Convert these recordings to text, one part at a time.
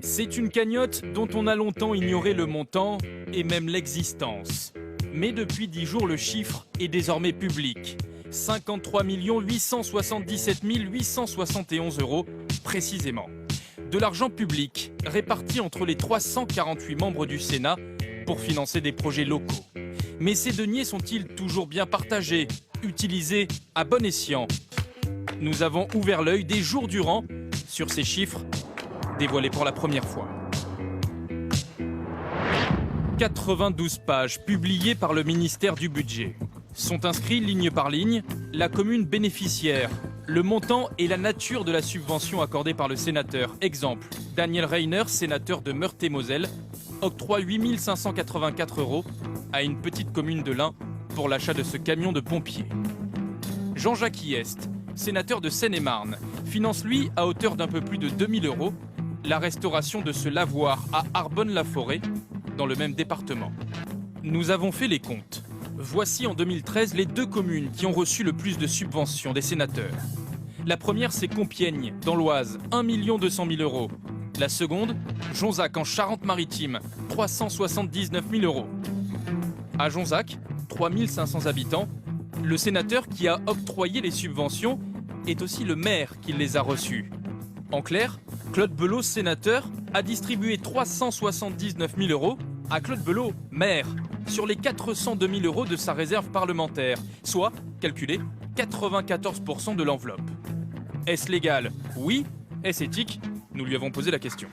C'est une cagnotte dont on a longtemps ignoré le montant et même l'existence. Mais depuis 10 jours, le chiffre est désormais public. 53 877 871 € précisément. De l'argent public réparti entre les 348 membres du Sénat pour financer des projets locaux. Mais ces deniers sont-ils toujours bien partagés, utilisés à bon escient? Nous avons ouvert l'œil des jours durant sur ces chiffres dévoilés pour la première fois. 92 pages publiées par le ministère du Budget. Sont inscrits ligne par ligne la commune bénéficiaire, le montant et la nature de la subvention accordée par le sénateur. Exemple, Daniel Reiner, sénateur de Meurthe-et-Moselle, octroie 8 584 € à une petite commune de l'Ain pour l'achat de ce camion de pompiers. Jean-Jacques Hyest, sénateur de Seine-et-Marne, finance lui à hauteur d'un peu plus de 2 000 € la restauration de ce lavoir à Arbonne-la-Forêt, dans le même département. Nous avons fait les comptes. Voici en 2013 les deux communes qui ont reçu le plus de subventions des sénateurs. La première, c'est Compiègne, dans l'Oise, 1 200 000 €. La seconde, Jonzac, en Charente-Maritime, 379 000 €. À Jonzac, 3 500 habitants, le sénateur qui a octroyé les subventions est aussi le maire qui les a reçues. En clair, Claude Belot, sénateur, a distribué 379 000 € à Claude Belot, maire, sur les 402 000 € de sa réserve parlementaire, soit, calculé, 94% de l'enveloppe. Est-ce légal? Oui. Est-ce éthique? Nous lui avons posé la question.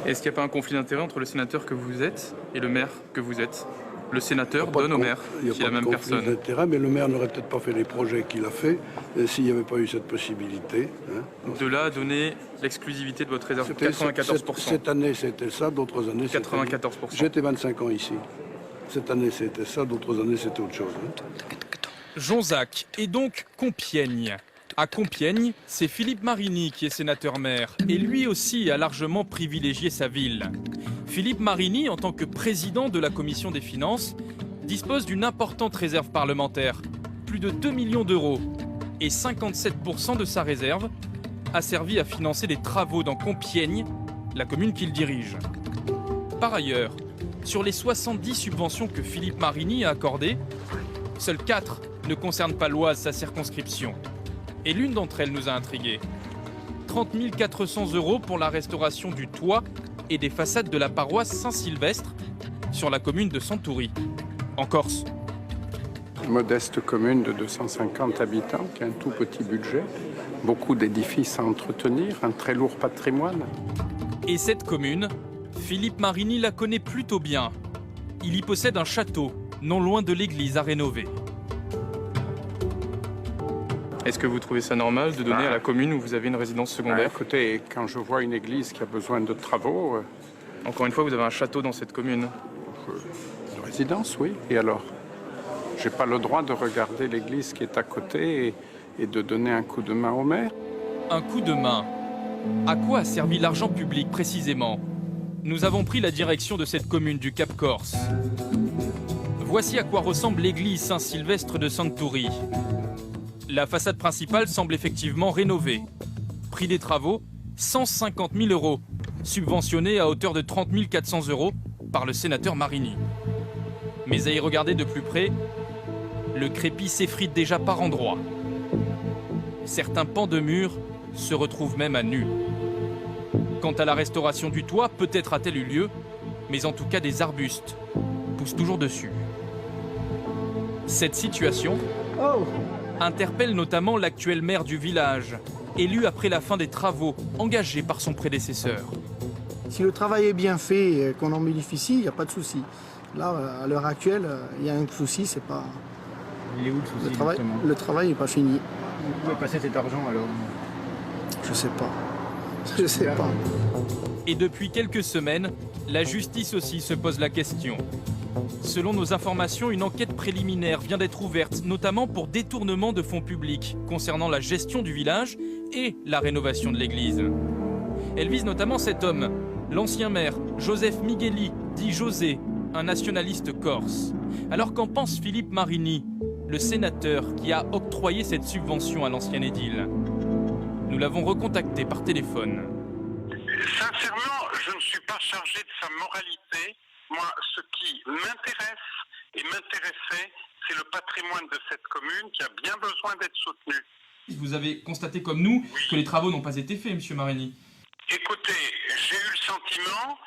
Est-ce qu'il n'y a pas un conflit d'intérêt entre le sénateur que vous êtes et le maire que vous êtes? Le sénateur donne au maire, qui est la même personne. Il n'y a pas de conflit d'intérêt, mais le maire n'aurait peut-être pas fait les projets qu'il a fait s'il n'y avait pas eu cette possibilité. De là à donner l'exclusivité de votre réserve, 94%. Cette année, c'était ça, d'autres années, c'était... 94%. J'étais 25 ans ici. Cette année, c'était ça, d'autres années, c'était autre chose. Jonzac et donc Compiègne. À Compiègne, c'est Philippe Marini qui est sénateur-maire et lui aussi a largement privilégié sa ville. Philippe Marini, en tant que président de la commission des finances, dispose d'une importante réserve parlementaire, plus de 2 millions d'euros, et 57% de sa réserve a servi à financer des travaux dans Compiègne, la commune qu'il dirige. Par ailleurs, sur les 70 subventions que Philippe Marini a accordées, seules 4 ne concernent pas l'Oise, sa circonscription. Et l'une d'entre elles nous a intrigués. 30 400 € pour la restauration du toit et des façades de la paroisse Saint-Sylvestre sur la commune de Santoury, en Corse. Une modeste commune de 250 habitants qui a un tout petit budget, beaucoup d'édifices à entretenir, un très lourd patrimoine. Et cette commune, Philippe Marini la connaît plutôt bien. Il y possède un château, non loin de l'église à rénover. Est-ce que vous trouvez ça normal de donner à la commune où vous avez une résidence secondaire? Écoutez, quand je vois une église qui a besoin de travaux... Encore une fois, vous avez un château dans cette commune. Une résidence, oui. Et alors? J'ai pas le droit de regarder l'église qui est à côté et de donner un coup de main au maire? Un coup de main? À quoi a servi l'argent public précisément? Nous avons pris la direction de cette commune du Cap Corse. Voici à quoi ressemble l'église Saint-Sylvestre de Santoury. La façade principale semble effectivement rénovée. Prix des travaux, 150 000 €, subventionné à hauteur de 30 400 € par le sénateur Marini. Mais à y regarder de plus près, le crépi s'effrite déjà par endroits. Certains pans de murs se retrouvent même à nu. Quant à la restauration du toit, peut-être a-t-elle eu lieu, mais en tout cas des arbustes poussent toujours dessus. Cette situation interpelle notamment l'actuel maire du village, élu après la fin des travaux engagés par son prédécesseur. Si le travail est bien fait et qu'on en bénéficie, il n'y a pas de souci. Là, à l'heure actuelle, il y a un souci, c'est pas... Il est où le souci? Le travail n'est pas fini. Où va passer cet argent alors? Je sais pas. Je sais pas. Et depuis quelques semaines, la justice aussi se pose la question. Selon nos informations, une enquête préliminaire vient d'être ouverte, notamment pour détournement de fonds publics concernant la gestion du village et la rénovation de l'église. Elle vise notamment cet homme, l'ancien maire Joseph Migueli, dit José, un nationaliste corse. Alors qu'en pense Philippe Marini, le sénateur qui a octroyé cette subvention à l'ancien édile? Nous l'avons recontacté par téléphone. Sincèrement, je ne suis pas chargé de sa moralité. Moi, ce qui m'intéresse et m'intéressait, c'est le patrimoine de cette commune qui a bien besoin d'être soutenu. Vous avez constaté comme nous que les travaux n'ont pas été faits, M. Marini. Écoutez, j'ai eu le sentiment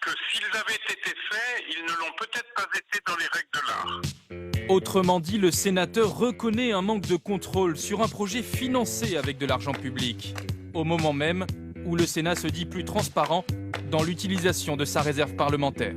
que s'ils avaient été faits, ils ne l'ont peut-être pas été dans les règles de l'art. Autrement dit, le sénateur reconnaît un manque de contrôle sur un projet financé avec de l'argent public, au moment même où le Sénat se dit plus transparent dans l'utilisation de sa réserve parlementaire.